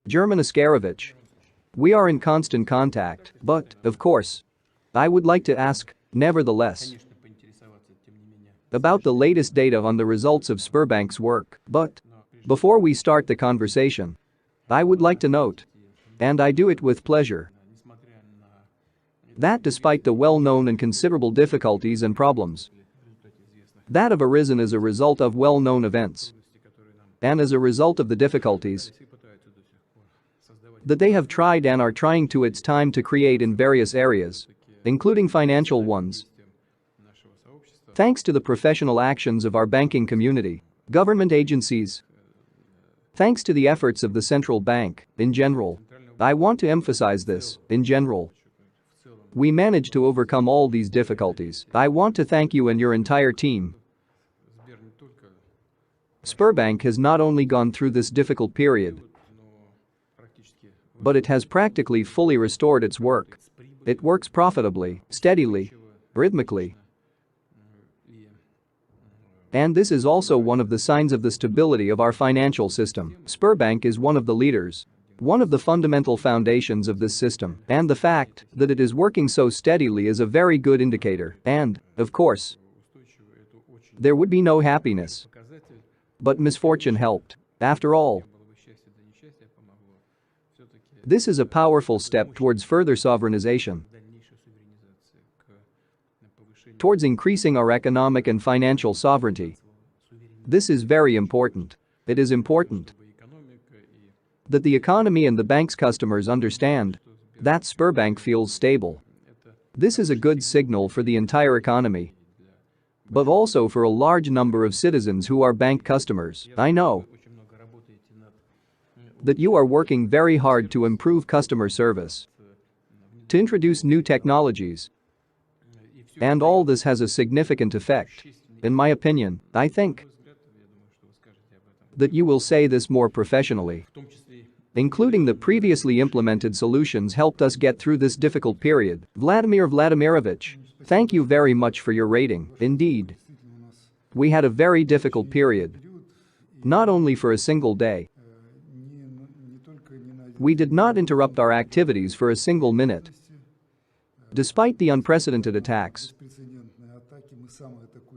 German Ascarovich. We are in constant contact, but, of course, I would like to ask, nevertheless, about the latest data on the results of Sberbank's work, but before we start the conversation, I would like to note, and I do it with pleasure, that despite the well-known and considerable difficulties and problems that have arisen as a result of well-known events and as a result of the difficulties that they have tried and are trying to its time to create in various areas, including financial ones, thanks to the professional actions of our banking community, government agencies, thanks to the efforts of the central bank, in general, I want to emphasize this, in general, we managed to overcome all these difficulties. I want to thank you and your entire team. Sberbank has not only gone through this difficult period, but it has practically fully restored its work. It works profitably, steadily, rhythmically. And this is also one of the signs of the stability of our financial system. Sberbank is one of the leaders, one of the fundamental foundations of this system, and the fact that it is working so steadily is a very good indicator, and, of course, there would be no happiness, but misfortune helped. After all, this is a powerful step towards further sovereignization, towards increasing our economic and financial sovereignty. This is very important. It is important that the economy and the bank's customers understand that Sberbank feels stable. This is a good signal for the entire economy, but also for a large number of citizens who are bank customers. I know that you are working very hard to improve customer service, to introduce new technologies, and all this has a significant effect. In my opinion, I think that you will say this more professionally, including the previously implemented solutions helped us get through this difficult period. Vladimir Vladimirovich, thank you very much for your rating. Indeed, we had a very difficult period, not only for a single day. We did not interrupt our activities for a single minute. Despite the unprecedented attacks,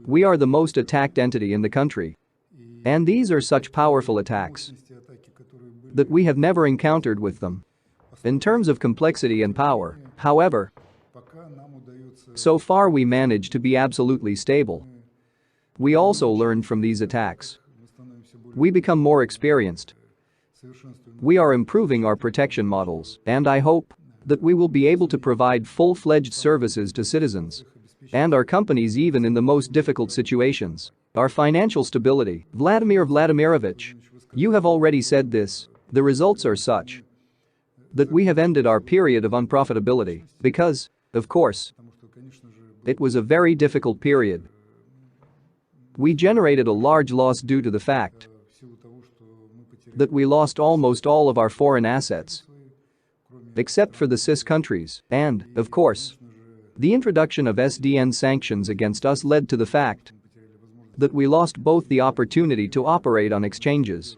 we are the most attacked entity in the country. And these are such powerful attacks that we have never encountered with them. In terms of complexity and power, however, so far we managed to be absolutely stable. We also learned from these attacks. We become more experienced. We are improving our protection models, and I hope that we will be able to provide full-fledged services to citizens and our companies even in the most difficult situations. Our financial stability. Vladimir Vladimirovich, you have already said this, the results are such that we have ended our period of unprofitability because, of course, it was a very difficult period. We generated a large loss due to the fact that we lost almost all of our foreign assets, except for the CIS countries, and, of course, the introduction of SDN sanctions against us led to the fact that we lost both the opportunity to operate on exchanges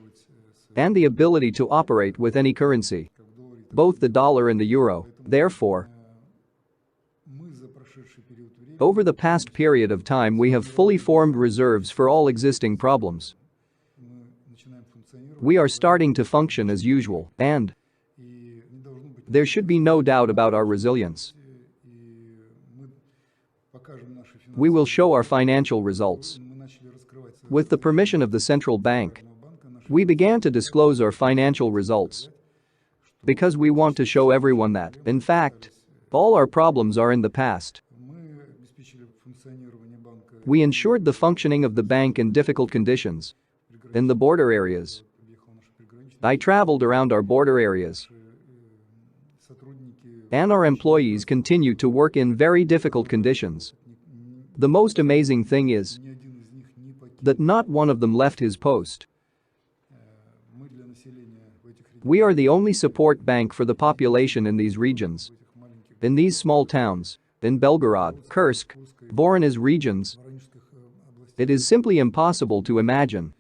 and the ability to operate with any currency, both the dollar and the euro. Therefore, over the past period of time we have fully formed reserves for all existing problems. We are starting to function as usual, and there should be no doubt about our resilience. We will show our financial results. With the permission of the central bank, we began to disclose our financial results because we want to show everyone that, in fact, all our problems are in the past. We ensured the functioning of the bank in difficult conditions in the border areas. I traveled around our border areas, and our employees continue to work in very difficult conditions. The most amazing thing is that not one of them left his post. We are the only support bank for the population in these regions. In these small towns, in Belgorod, Kursk, Voronezh regions, it is simply impossible to imagine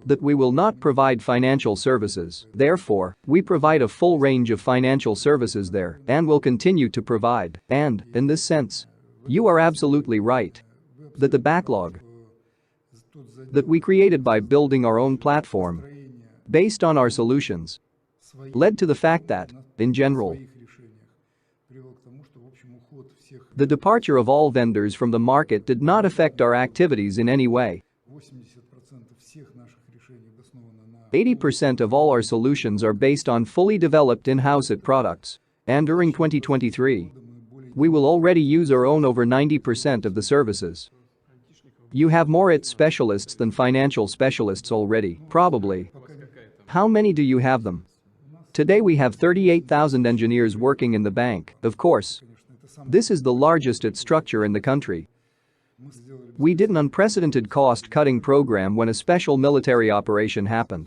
that we will not provide financial services. Therefore, we provide a full range of financial services there and will continue to provide. And, in this sense, you are absolutely right that the backlog that we created by building our own platform based on our solutions led to the fact that, in general, the departure of all vendors from the market did not affect our activities in any way. 80% of all our solutions are based on fully developed in-house products. And during 2023, we will already use our own over 90% of the services. You have more IT specialists than financial specialists already, probably. How many do you have them? Today we have 38,000 engineers working in the bank, of course. This is the largest IT structure in the country. We did an unprecedented cost-cutting program when a special military operation happened.